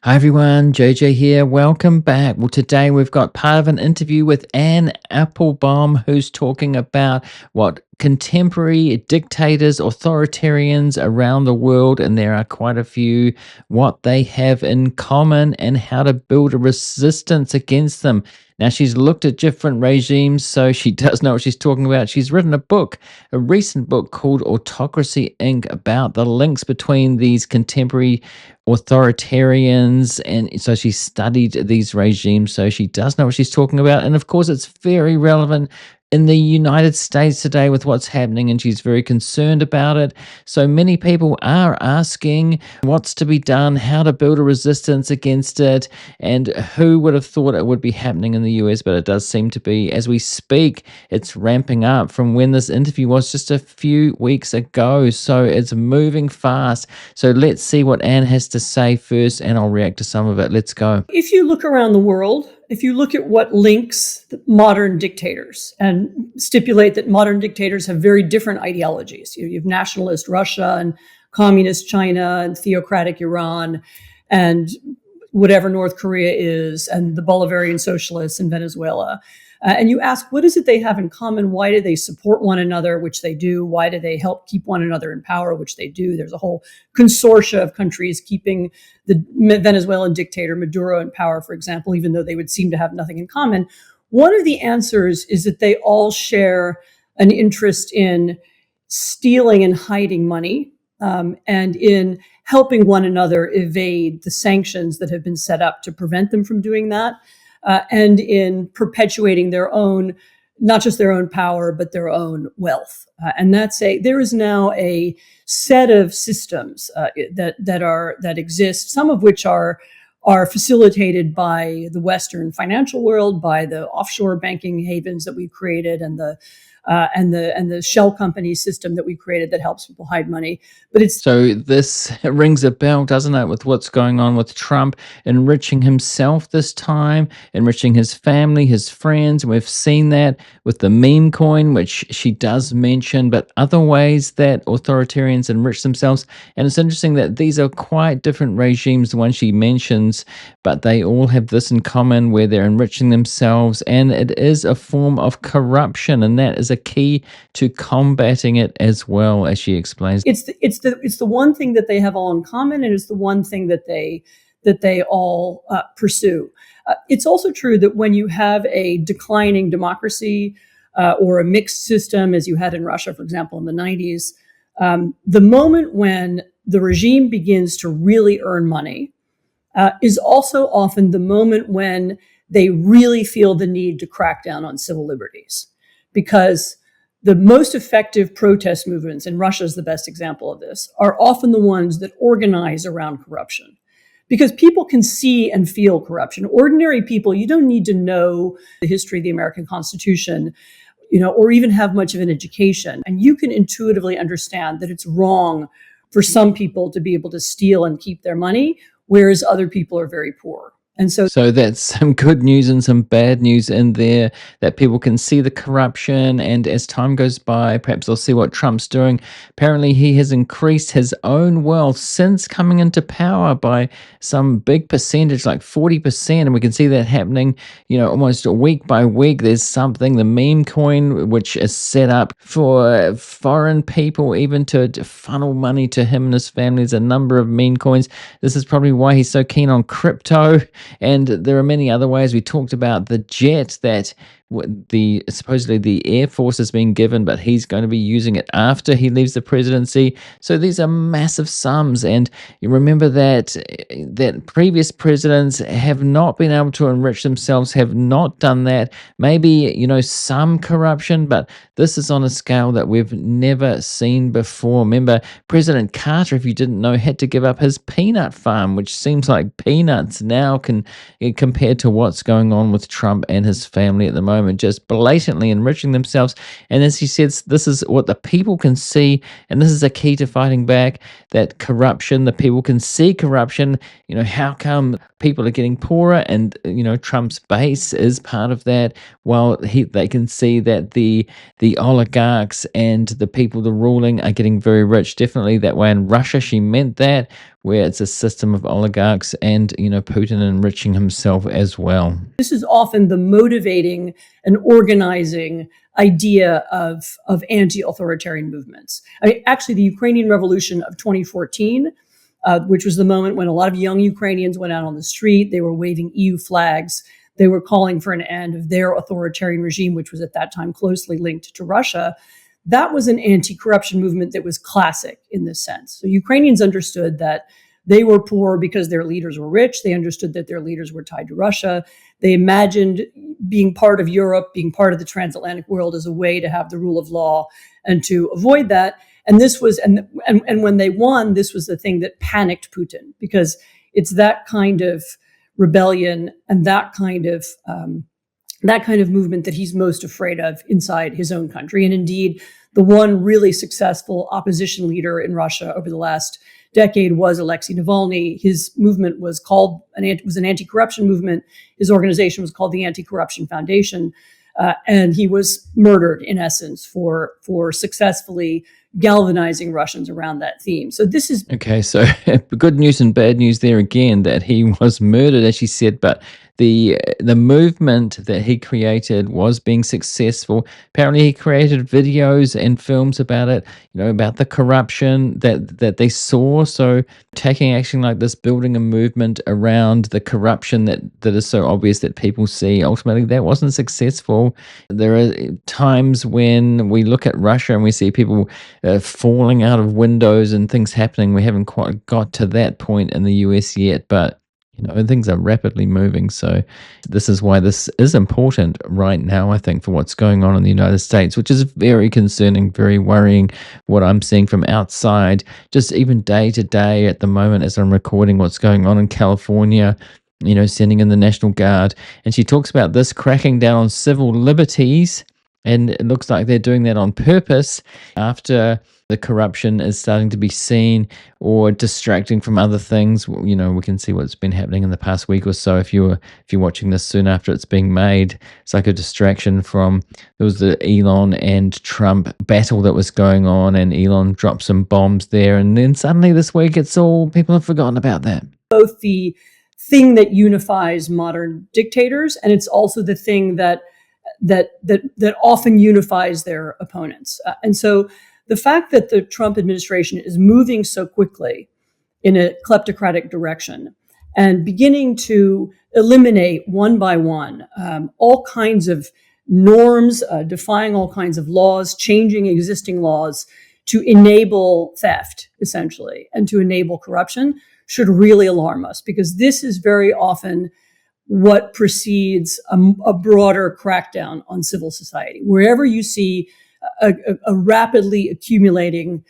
Hi everyone, JJ here. Welcome back. Well, today we've got part of an interview with Anne Applebaum, who's talking about what contemporary dictators, authoritarians around the world, and there are quite a few, what they have in common and how to build a resistance against them. Now, she's looked at different regimes, so she does know what she's talking about. She's written a book, a recent book called Autocracy Inc., about the links between these contemporary authoritarians, and so she studied these regimes, so she does know what she's talking about. And of course it's very relevant in the United States today with what's happening, and she's very concerned about it. So many people are asking what's to be done, how to build a resistance against it, and who would have thought it would be happening in the US, but it does seem to be. As we speak, it's ramping up from when this interview was just a few weeks ago, so it's moving fast. So let's see what Anne has to say first, and I'll react to some of it. Let's go. If you look around the world, if you look at what links modern dictators and stipulate that modern dictators have very different ideologies, you have nationalist Russia and communist China and theocratic Iran and whatever North Korea is, and the Bolivarian socialists in Venezuela. And you ask, what is it they have in common? Why do they support one another, which they do? Why do they help keep one another in power, which they do? There's a whole consortia of countries keeping the Venezuelan dictator Maduro in power, for example, even though they would seem to have nothing in common. One of the answers is that they all share an interest in stealing and hiding money, and in helping one another evade the sanctions that have been set up to prevent them from doing that. And in perpetuating their own, not just their own power, but their own wealth. And there is now a set of systems that exist, some of which are facilitated by the Western financial world, by the offshore banking havens that we've created, and the shell company system that we created that helps people hide money. But it's So this rings a bell, doesn't it, with what's going on with Trump enriching himself this time, enriching his family, his friends. We've seen that with the meme coin, which she does mention, but other ways that authoritarians enrich themselves. And it's interesting that these are quite different regimes, the one she mentions, but they all have this in common, where they're enriching themselves, and it is a form of corruption, and that is a key to combating it, as well, as she explains. it's the one thing that they have all in common, and it's the one thing that they all pursue. It's also true that when you have a declining democracy or a mixed system, as you had in Russia, for example, in the 90s, the moment when the regime begins to really earn money is also often the moment when they really feel the need to crack down on civil liberties, because the most effective protest movements, and Russia is the best example of this, are often the ones that organize around corruption. Because people can see and feel corruption. Ordinary people, you don't need to know the history of the American Constitution, or even have much of an education. And you can intuitively understand that it's wrong for some people to be able to steal and keep their money, whereas other people are very poor. And So that's some good news and some bad news in there, that people can see the corruption, and as time goes by, perhaps they'll see what Trump's doing. Apparently, he has increased his own wealth since coming into power by some big percentage, like 40%, and we can see that happening, almost week by week. There's something, the meme coin, which is set up for foreign people even to funnel money to him and his family. There's a number of meme coins. This is probably why he's so keen on crypto. And there are many other ways. We talked about the jet that supposedly the Air Force has been given, but he's going to be using it after he leaves the presidency. So these are massive sums, and you remember that previous presidents have not been able to enrich themselves, have not done that. Maybe some corruption, but this is on a scale that we've never seen before. Remember, President Carter, if you didn't know, had to give up his peanut farm, which seems like peanuts now compared to what's going on with Trump and his family at the moment. Just blatantly enriching themselves. And as he says, this is what the people can see, and this is a key to fighting back that corruption. The people can see corruption. How come people are getting poorer? And Trump's base is part of that. While they can see that the oligarchs and the people, the ruling, are getting very rich. Definitely that way in Russia. She meant that where it's a system of oligarchs and, Putin enriching himself as well. This is often the motivating and organizing idea of anti-authoritarian movements. I mean, actually, the Ukrainian Revolution of 2014, which was the moment when a lot of young Ukrainians went out on the street, they were waving EU flags, they were calling for an end of their authoritarian regime, which was at that time closely linked to Russia. That was an anti-corruption movement that was classic in this sense. So Ukrainians understood that they were poor because their leaders were rich. They understood that their leaders were tied to Russia. They imagined being part of Europe, being part of the transatlantic world as a way to have the rule of law and to avoid that. And this was, and when they won, this was the thing that panicked Putin, because it's that kind of rebellion and that kind of movement that he's most afraid of inside his own country. And indeed, the one really successful opposition leader in Russia over the last decade was Alexei Navalny. His movement was an anti-corruption movement. His organization was called the Anti-Corruption Foundation. And he was murdered, in essence, for successfully galvanizing Russians around that theme. So this is... Okay, so good news and bad news there again, that he was murdered, as you said, but the movement that he created was being successful. Apparently, he created videos and films about it, about the corruption that they saw. So taking action like this, building a movement around the corruption that is so obvious that people see, ultimately that wasn't successful. There are times when we look at Russia and we see people falling out of windows and things happening. We haven't quite got to that point in the US yet, but things are rapidly moving. So this is why this is important right now, I think, for what's going on in the United States, which is very concerning, very worrying, what I'm seeing from outside, just even day to day at the moment as I'm recording what's going on in California, sending in the National Guard. And she talks about this cracking down on civil liberties. And it looks like they're doing that on purpose after the corruption is starting to be seen or distracting from other things. We can see what's been happening in the past week or so. If you're watching this soon after it's being made, it's like a distraction from, there was the Elon and Trump battle that was going on, and Elon dropped some bombs there. And then suddenly this week, people have forgotten about that. Both the thing that unifies modern dictators, and it's also the thing that often unifies their opponents. And so the fact that the Trump administration is moving so quickly in a kleptocratic direction and beginning to eliminate one by one all kinds of norms, defying all kinds of laws, changing existing laws to enable theft, essentially, and to enable corruption, should really alarm us, because this is very often what precedes a broader crackdown on civil society. Wherever you see a rapidly accumulating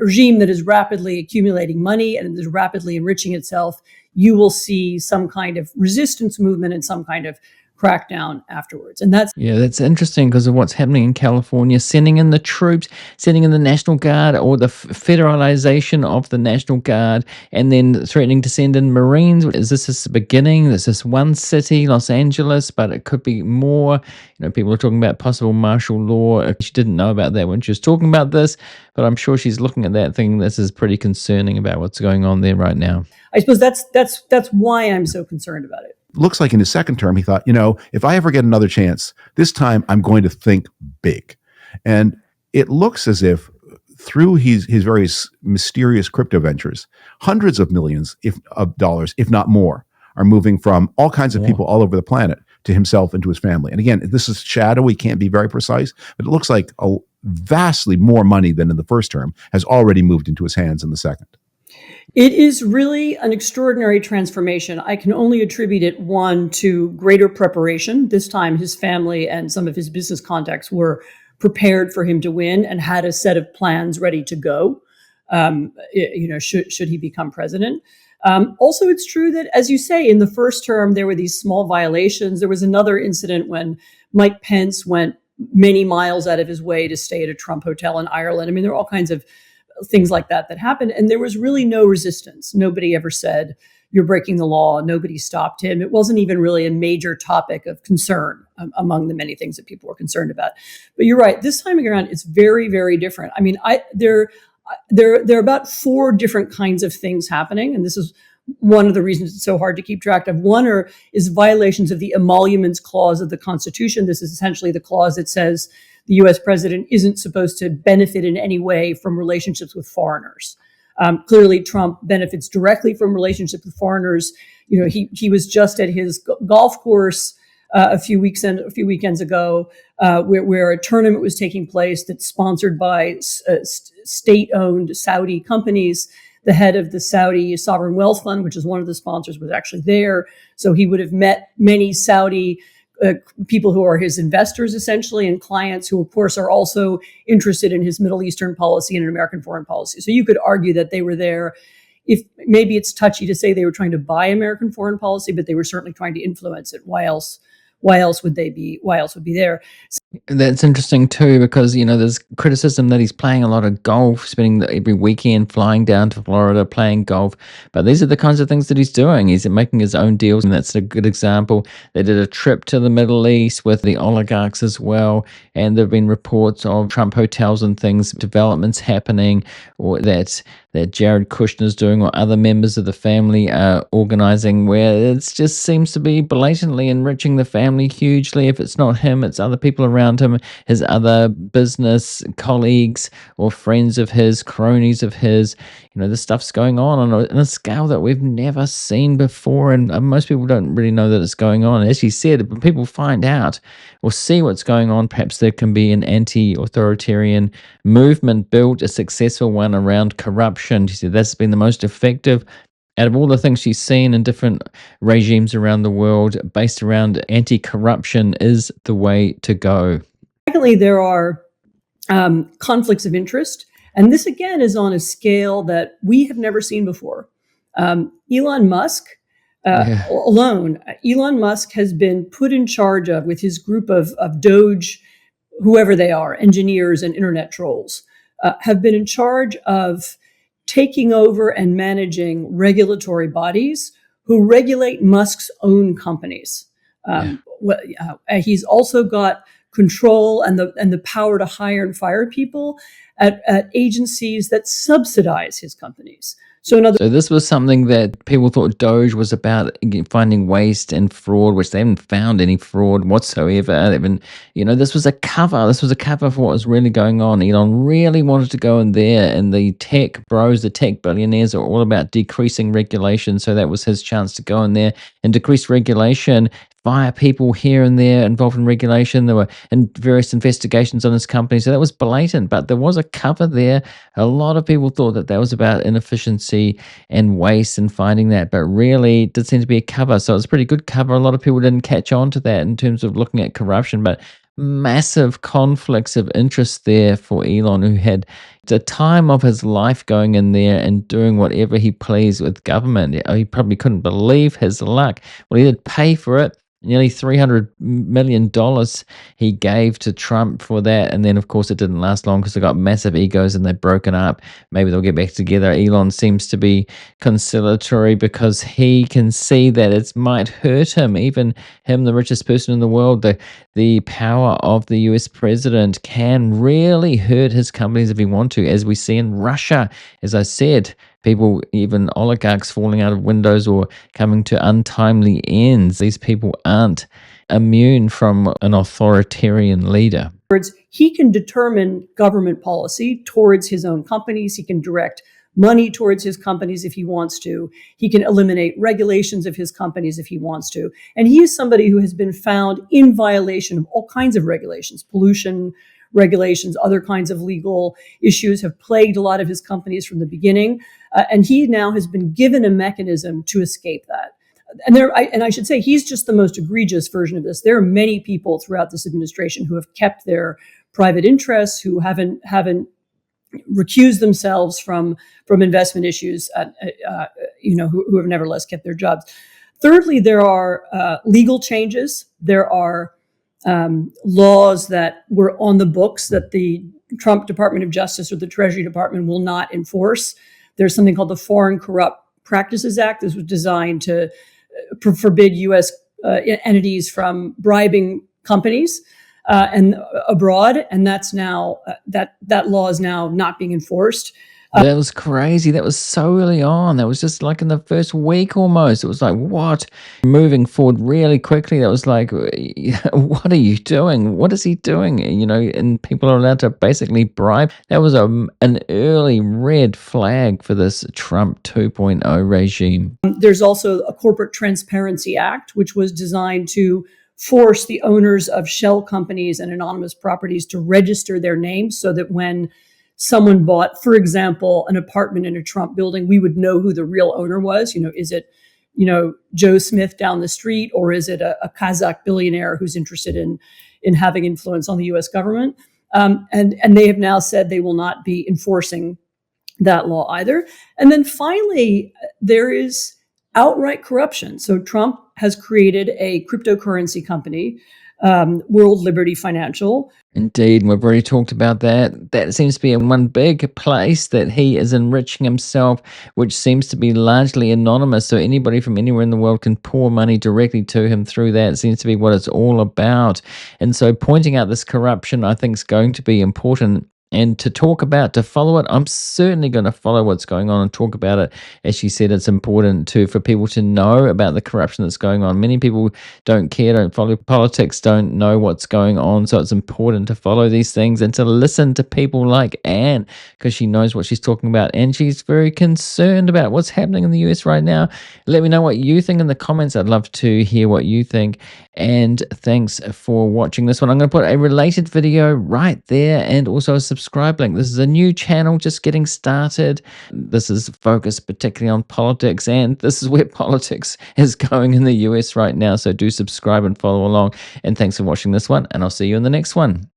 regime that is rapidly accumulating money and is rapidly enriching itself, you will see some kind of resistance movement and some kind of crackdown afterwards. And that's interesting because of what's happening in California, sending in the troops, sending in the National Guard, or the federalization of the National Guard, and then threatening to send in Marines. Is this a beginning? Is this one city, Los Angeles, but it could be more? People are talking about possible martial law. She didn't know about that when she was talking about this, but I'm sure she's looking at that thinking this is pretty concerning about what's going on there right now. I suppose that's why I'm so concerned about it. Looks like in his second term, he thought, if I ever get another chance, this time I'm going to think big. And it looks as if through his various mysterious crypto ventures, hundreds of millions of dollars, if not more, are moving from all kinds of people all over the planet to himself and to his family. And again, this is shadowy, can't be very precise, but it looks like vastly more money than in the first term has already moved into his hands in the second. It is really an extraordinary transformation. I can only attribute it, one, to greater preparation. This time, his family and some of his business contacts were prepared for him to win and had a set of plans ready to go, should he become president. Also, it's true that, as you say, in the first term, there were these small violations. There was another incident when Mike Pence went many miles out of his way to stay at a Trump hotel in Ireland. I mean, there are all kinds of things like that happened. And there was really no resistance. Nobody ever said, you're breaking the law. Nobody stopped him. It wasn't even really a major topic of concern among the many things that people were concerned about. But you're right. This time around, it's very, very different. I mean, there are about 4 different kinds of things happening, and this is one of the reasons it's so hard to keep track of. One is violations of the emoluments clause of the Constitution. This is essentially the clause that says the U.S. president isn't supposed to benefit in any way from relationships with foreigners. Clearly, Trump benefits directly from relationships with foreigners. He was just at his golf course a few weekends ago, where a tournament was taking place that's sponsored by state-owned Saudi companies. The head of the Saudi Sovereign Wealth Fund, which is one of the sponsors, was actually there. So he would have met many Saudi people who are his investors, essentially, and clients who, of course, are also interested in his Middle Eastern policy and in American foreign policy. So you could argue that they were there. If maybe it's touchy to say they were trying to buy American foreign policy, but they were certainly trying to influence it. Why else? Why else would they be? Why else would be there? That's interesting too, because there's criticism that he's playing a lot of golf, spending every weekend flying down to Florida playing golf. But these are the kinds of things that he's doing. He's making his own deals, and that's a good example. They did a trip to the Middle East with the oligarchs as well, and there have been reports of Trump hotels and things, developments happening, or that Jared Kushner's doing, or other members of the family are organizing, where it just seems to be blatantly enriching the family hugely. If it's not him, it's other people around him, his other business colleagues or friends of his, cronies of his. This stuff's going on a scale that we've never seen before, and most people don't really know that it's going on. As you said, when people find out or see what's going on, perhaps there can be an anti-authoritarian movement built, a successful one around corruption. She said that's been the most effective out of all the things she's seen in different regimes around the world, based around anti-corruption is the way to go. Secondly, there are conflicts of interest. And this, again, is on a scale that we have never seen before. Elon Musk alone, Elon Musk has been put in charge of, with his group of Doge, whoever they are, engineers and internet trolls, have been in charge of taking over and managing regulatory bodies who regulate Musk's own companies. He's also got control and the power to hire and fire people at agencies that subsidize his companies. So this was something that people thought Doge was about finding waste and fraud, which they haven't found any fraud whatsoever. This was a cover. This was a cover for what was really going on. Elon really wanted to go in there, and the tech bros, the tech billionaires, are all about decreasing regulation. So that was his chance to go in there and decrease regulation, fire people here and there involved in regulation. There were various investigations on his company. So that was blatant, but there was a cover there. A lot of people thought that was about inefficiency and waste and finding that, but really it did seem to be a cover. So it was a pretty good cover. A lot of people didn't catch on to that in terms of looking at corruption, but massive conflicts of interest there for Elon, who had the time of his life going in there and doing whatever he pleased with government. He probably couldn't believe his luck. Well, he did pay for it. Nearly $300 million he gave to Trump for that. And then, of course, it didn't last long because they got massive egos and they've broken up. Maybe they'll get back together. Elon seems to be conciliatory because he can see that it might hurt him, even him, the richest person in the world. The power of the US president can really hurt his companies if he wants to, as we see in Russia. As I said, people, even oligarchs, falling out of windows or coming to untimely ends. These people aren't immune from an authoritarian leader. He can determine government policy towards his own companies. He can direct money towards his companies if he wants to. He can eliminate regulations of his companies if he wants to. And he is somebody who has been found in violation of all kinds of regulations, pollution regulations, other kinds of legal issues have plagued a lot of his companies from the beginning. And he now has been given a mechanism to escape that. And I should say, he's just the most egregious version of this. There are many people throughout this administration who have kept their private interests, who haven't recused themselves from investment issues, who have nevertheless kept their jobs. Thirdly, there are legal changes. There are laws that were on the books that the Trump Department of Justice or the Treasury Department will not enforce. There's something called the Foreign Corrupt Practices Act. This was designed to forbid U.S. Entities from bribing companies and abroad, and that's now that law is now not being enforced. That was crazy. That was so early on. That was just like in the first week almost. It was like, what? Moving forward really quickly. That was like, what are you doing? What is he doing? And people are allowed to basically bribe. That was an early red flag for this Trump 2.0 regime. There's also a Corporate Transparency Act, which was designed to force the owners of shell companies and anonymous properties to register their names so that when someone bought, for example, an apartment in a Trump building, we would know who the real owner was. Is it, Joe Smith down the street, or is it a Kazakh billionaire who's interested in having influence on the U.S. government? And they have now said they will not be enforcing that law either. And then finally, there is outright corruption. So Trump has created a cryptocurrency company, World Liberty Financial. Indeed, we've already talked about that. That seems to be in one big place that he is enriching himself, which seems to be largely anonymous. So anybody from anywhere in the world can pour money directly to him through that. It seems to be what it's all about. And so pointing out this corruption, I think, is going to be important. And to follow it, I'm certainly going to follow what's going on and talk about it. As she said, it's important for people to know about the corruption that's going on. Many people don't care, don't follow politics, don't know what's going on. So it's important to follow these things and to listen to people like Anne, because she knows what she's talking about and she's very concerned about what's happening in the US right now. Let me know what you think in the comments. I'd love to hear what you think. And thanks for watching this one. I'm going to put a related video right there and also a subscribe link. This is a new channel just getting started. This is focused particularly on politics, and this is where politics is going in the US right now. So do subscribe and follow along. And thanks for watching this one, and I'll see you in the next one.